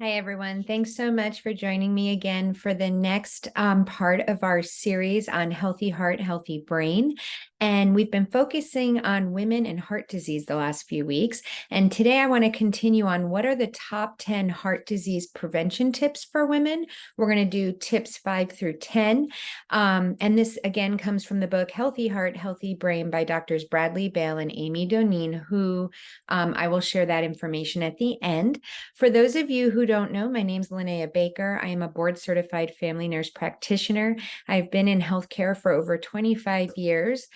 Hi, everyone. Thanks so much for joining me again for the next part of our series on healthy heart, healthy brain. And we've been focusing on women and heart disease the last few weeks. And today I want to continue on what are the top 10 heart disease prevention tips for women. We're going to do tips 5 through 10. And this again comes from the book Healthy Heart, Healthy Brain by Doctors Bradley Bale and Amy Doneen, who I will share that information at the end. For those of you who don't know, my name is Linnea Baker. I am a board-certified family nurse practitioner. I've been in healthcare for over 25 years.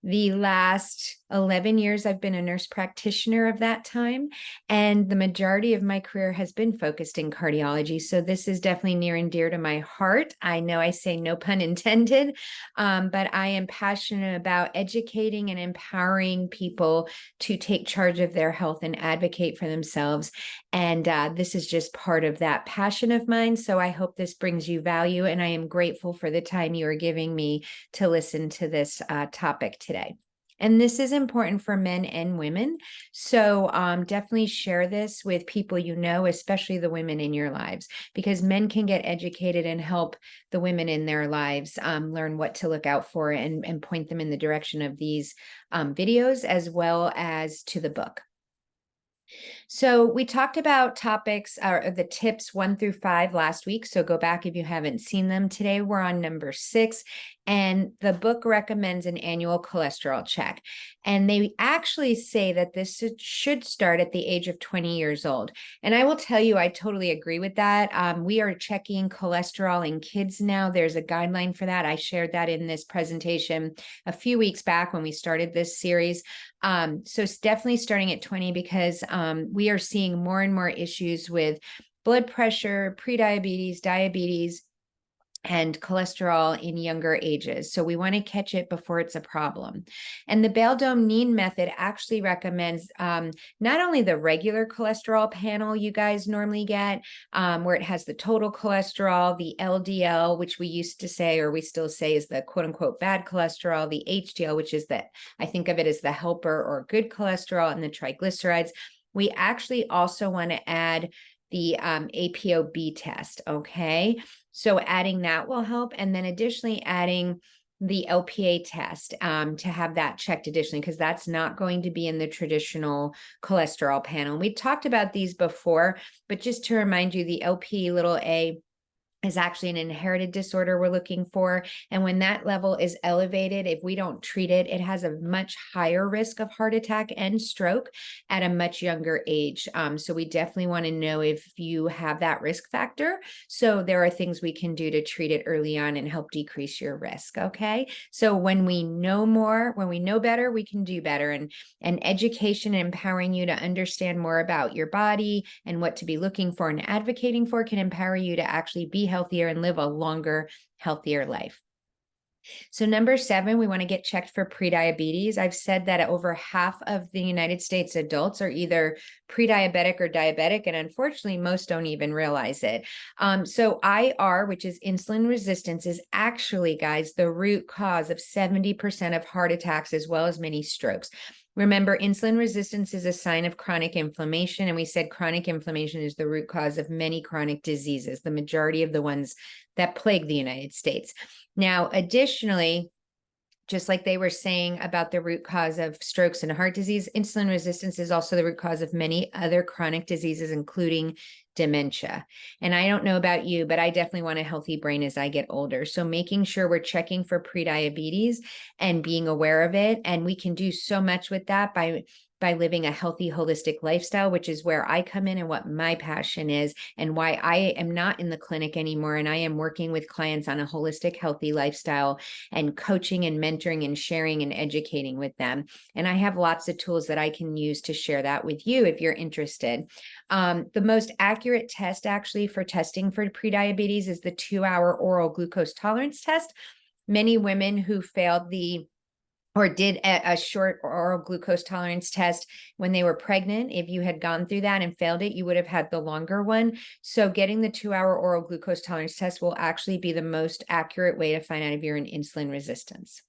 The last 11 years, I've been a nurse practitioner of that time, and the majority of my career has been focused in cardiology. So this is definitely near and dear to my heart. I know I say no pun intended, but I am passionate about educating and empowering people to take charge of their health and advocate for themselves. And this is just part of that passion of mine. So I hope this brings you value, and I am grateful for the time you are giving me to listen to this topic today. And this is important for men and women. So definitely share this with people you know, especially the women in your lives, because men can get educated and help the women in their lives learn what to look out for and point them in the direction of these videos as well as to the book. So we talked about topics or the tips 1 through 5 last week. So go back if you haven't seen them. Today we're on number 6, and the book recommends an annual cholesterol check. And they actually say that this should start at the age of 20 years old. And I will tell you, I totally agree with that. We are checking cholesterol in kids now. There's a guideline for that. I shared that in this presentation a few weeks back when we started this series. So it's definitely starting at 20 because we are seeing more and more issues with blood pressure, prediabetes, diabetes, and cholesterol in younger ages. So we want to catch it before it's a problem. And the Bale-Doneen method actually recommends not only the regular cholesterol panel you guys normally get, where it has the total cholesterol, the LDL, which we used to say, or we still say is the quote unquote bad cholesterol, the HDL, which is that I think of it as the helper or good cholesterol, and the triglycerides. We actually also want to add the ApoB test, okay? So adding that will help. And then additionally adding the LPA test to have that checked additionally, because that's not going to be in the traditional cholesterol panel. We talked about these before, but just to remind you, the Lp(a) is actually an inherited disorder we're looking for. And when that level is elevated, if we don't treat it, it has a much higher risk of heart attack and stroke at a much younger age. So we definitely want to know if you have that risk factor. So there are things we can do to treat it early on and help decrease your risk. Okay. So when we know more, when we know better, we can do better. And education and empowering you to understand more about your body and what to be looking for and advocating for can empower you to actually be healthier and live a longer, healthier life. So number 7, we want to get checked for prediabetes. I've said that over half of the United States adults are either pre-diabetic or diabetic, and unfortunately, most don't even realize it. So IR, which is insulin resistance, is actually, guys, the root cause of 70% of heart attacks as well as many strokes. Remember, insulin resistance is a sign of chronic inflammation, and we said chronic inflammation is the root cause of many chronic diseases, the majority of the ones that plague the United States. Now, additionally, just like they were saying about the root cause of strokes and heart disease, insulin resistance is also the root cause of many other chronic diseases, including dementia. And I don't know about you, but I definitely want a healthy brain as I get older. So making sure we're checking for prediabetes and being aware of it. And we can do so much with that by living a healthy, holistic lifestyle, which is where I come in and what my passion is and why I am not in the clinic anymore. And I am working with clients on a holistic, healthy lifestyle and coaching and mentoring and sharing and educating with them. And I have lots of tools that I can use to share that with you if you're interested. The most accurate test actually for testing for prediabetes is the 2-hour oral glucose tolerance test. Many women who failed or did a short oral glucose tolerance test when they were pregnant, if you had gone through that and failed it, you would have had the longer one. So getting the 2-hour oral glucose tolerance test will actually be the most accurate way to find out if you're in insulin resistance.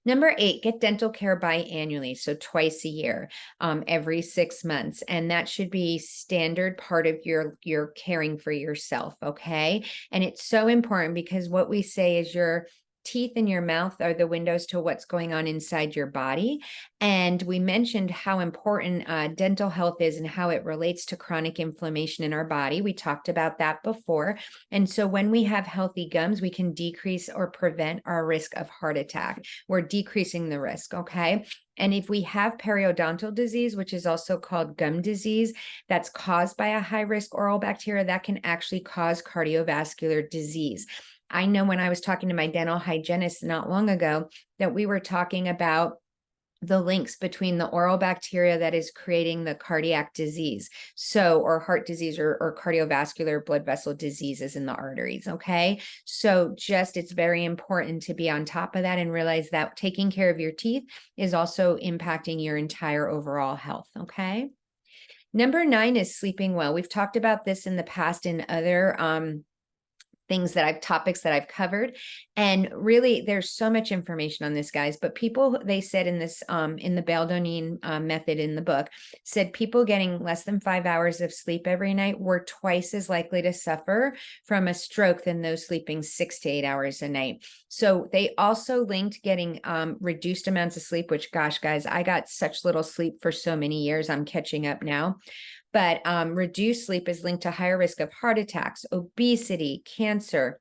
Number 8, get dental care biannually, so twice a year, every 6 months, and that should be standard part of your caring for yourself, okay? And it's so important because what we say is your teeth and your mouth are the windows to what's going on inside your body. And we mentioned how important dental health is and how it relates to chronic inflammation in our body. We talked about that before. And so when we have healthy gums, we can decrease or prevent our risk of heart attack. We're decreasing the risk, okay? And if we have periodontal disease, which is also called gum disease, that's caused by a high risk oral bacteria, that can actually cause cardiovascular disease. I know when I was talking to my dental hygienist not long ago that we were talking about the links between the oral bacteria that is creating the cardiac disease, so, or heart disease, or cardiovascular blood vessel diseases in the arteries, okay? So just, it's very important to be on top of that and realize that taking care of your teeth is also impacting your entire overall health, okay? Number 9 is sleeping well. We've talked about this in the past in other topics that I've covered. And really, there's so much information on this, guys. But people, they said in this, in the Baldonian method in the book, said people getting less than 5 hours of sleep every night were twice as likely to suffer from a stroke than those sleeping 6 to 8 hours a night. So they also linked getting reduced amounts of sleep, which, gosh, guys, I got such little sleep for so many years. I'm catching up now. But reduced sleep is linked to higher risk of heart attacks, obesity, cancer,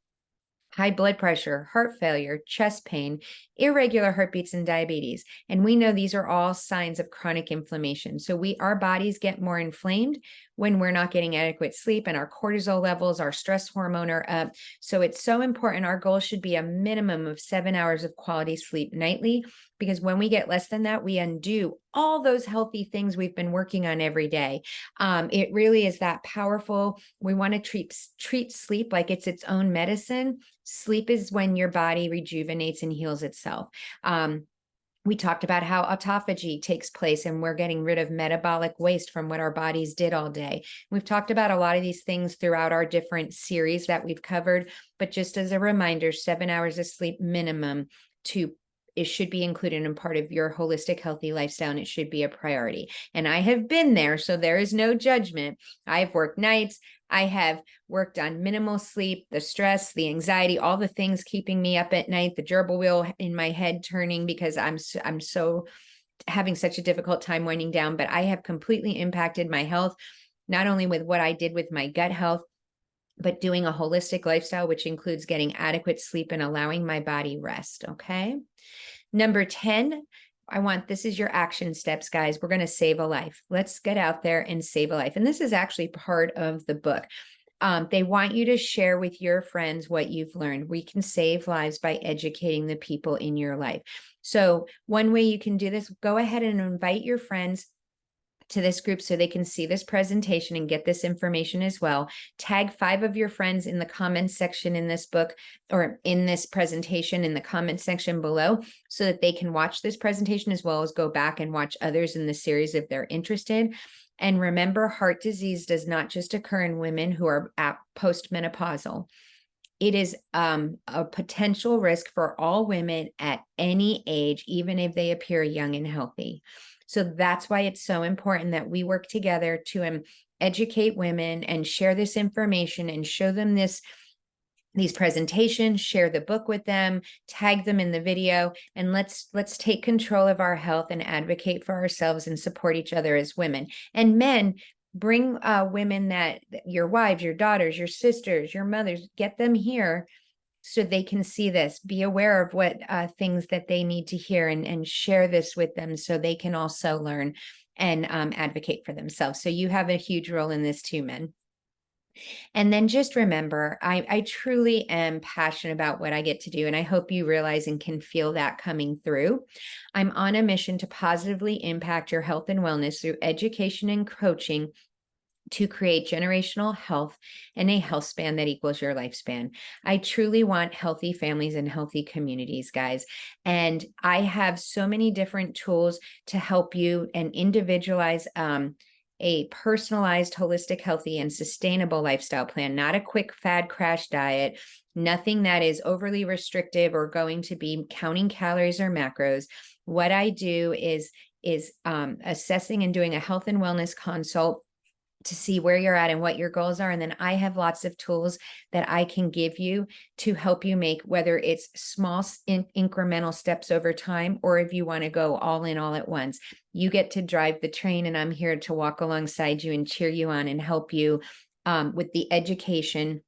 high blood pressure, heart failure, chest pain, irregular heartbeats, and diabetes. And we know these are all signs of chronic inflammation. So our bodies get more inflamed when we're not getting adequate sleep, and our cortisol levels, our stress hormone are up. So it's so important. Our goal should be a minimum of 7 hours of quality sleep nightly, because when we get less than that, we undo all those healthy things we've been working on every day. It really is that powerful. We want to treat sleep like it's its own medicine. Sleep is when your body rejuvenates and heals itself. We talked about how autophagy takes place and we're getting rid of metabolic waste from what our bodies did all day. We've talked about a lot of these things throughout our different series that we've covered, but just as a reminder, 7 hours of sleep minimum it should be included in part of your holistic, healthy lifestyle, and it should be a priority. And I have been there, so there is no judgment. I've worked nights. I have worked on minimal sleep, the stress, the anxiety, all the things keeping me up at night, the gerbil wheel in my head turning because I'm so having such a difficult time winding down. But I have completely impacted my health, not only with what I did with my gut health, but doing a holistic lifestyle, which includes getting adequate sleep and allowing my body rest, okay? Number 10, this is your action steps, guys. We're going to save a life. Let's get out there and save a life. And this is actually part of the book. They want you to share with your friends what you've learned. We can save lives by educating the people in your life. So one way you can do this, go ahead and invite your friends to this group so they can see this presentation and get this information as well. Tag 5 of your friends in the comments section in this book, or in this presentation in the comment section below, so that they can watch this presentation as well as go back and watch others in the series if they're interested. And remember, heart disease does not just occur in women who are postmenopausal. It is a potential risk for all women at any age, even if they appear young and healthy. So that's why it's so important that we work together to educate women and share this information and show them these presentations, share the book with them, tag them in the video, and let's take control of our health and advocate for ourselves and support each other as women. And men, bring women, that your wives, your daughters, your sisters, your mothers, get them here so they can see this, be aware of what things that they need to hear, and share this with them so they can also learn and advocate for themselves. So you have a huge role in this too, men. And then just remember, I truly am passionate about what I get to do, and I hope you realize and can feel that coming through. I'm on a mission to positively impact your health and wellness through education and coaching to create generational health and a health span that equals your lifespan. I truly want healthy families and healthy communities, guys. And I have so many different tools to help you and individualize a personalized, holistic, healthy, and sustainable lifestyle plan, not a quick fad crash diet, nothing that is overly restrictive or going to be counting calories or macros. What I do is assessing and doing a health and wellness consult to see where you're at and what your goals are. And then I have lots of tools that I can give you to help you make, whether it's small incremental steps over time, or if you want to go all in all at once. You get to drive the train, and I'm here to walk alongside you and cheer you on and help you with the education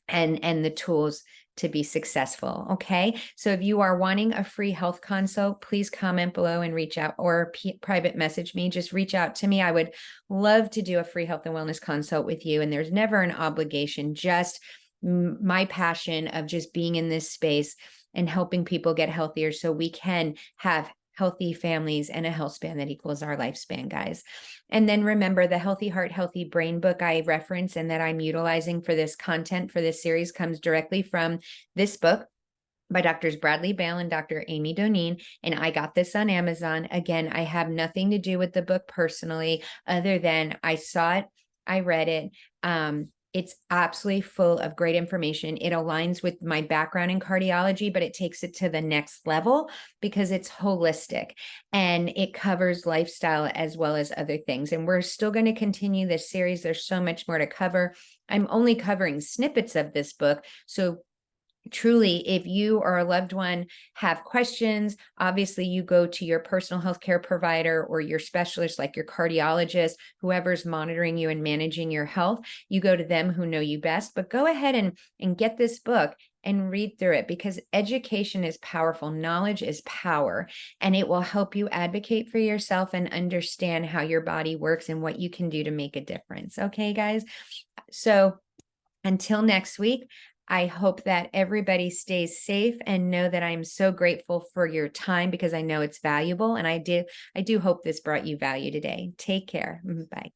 and the tools to be successful. Okay. So if you are wanting a free health consult, please comment below and reach out, or private message me. Just reach out to me. I would love to do a free health and wellness consult with you. And there's never an obligation, just my passion of just being in this space and helping people get healthier so we can have healthy families and a health span that equals our lifespan, guys. And then remember, the Healthy Heart, Healthy Brain book I reference and that I'm utilizing for this content for this series comes directly from this book by Drs. Bradley Bale and Dr. Amy Doneen. And I got this on Amazon. Again, I have nothing to do with the book personally, other than I saw it, I read it. It's absolutely full of great information. It aligns with my background in cardiology, but it takes it to the next level because it's holistic and it covers lifestyle as well as other things. And we're still going to continue this series. There's so much more to cover. I'm only covering snippets of this book. So truly, if you or a loved one have questions, obviously you go to your personal healthcare provider or your specialist, like your cardiologist, whoever's monitoring you and managing your health. You go to them who know you best, but go ahead and get this book and read through it, because education is powerful. Knowledge is power, and it will help you advocate for yourself and understand how your body works and what you can do to make a difference. Okay, guys. So until next week, I hope that everybody stays safe, and know that I'm so grateful for your time, because I know it's valuable. And I do hope this brought you value today. Take care. Bye.